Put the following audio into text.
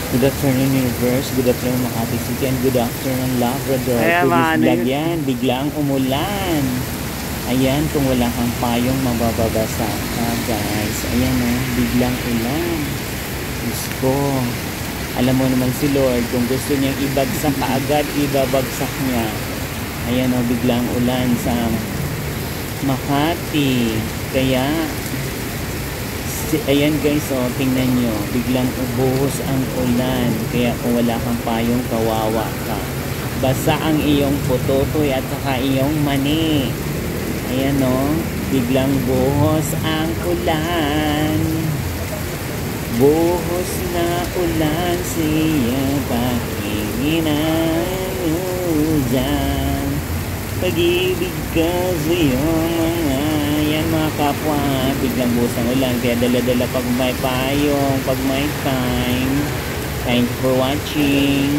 Good afternoon, Universe. Good afternoon, Makati City. And good afternoon, Labrador. Kaya Previous maano vlog yun. yan. Biglang umulan. Ayan, kung wala kang payong, mabababasa ka, guys. Ayan, biglang ulan. Diyos ko. Alam mo naman si Lord, kung gusto niyang ibagsak kaagad, ibabagsak niya. Ayan, biglang ulan sa Makati. Kaya, ayan guys, tingnan nyo, biglang ubuhos ang ulan, kaya kung wala kang payong, kawawa ka. Basa ang iyong putotoy at saka iyong mani. Ayan biglang buhos ang ulan. Buhos na ulan siya pakinginan dyan. Pag-ibig ka sa iyong mga kapwa, biglang buhos ang ulan, kaya dala-dala pag may payong, pag may time. Thanks for watching.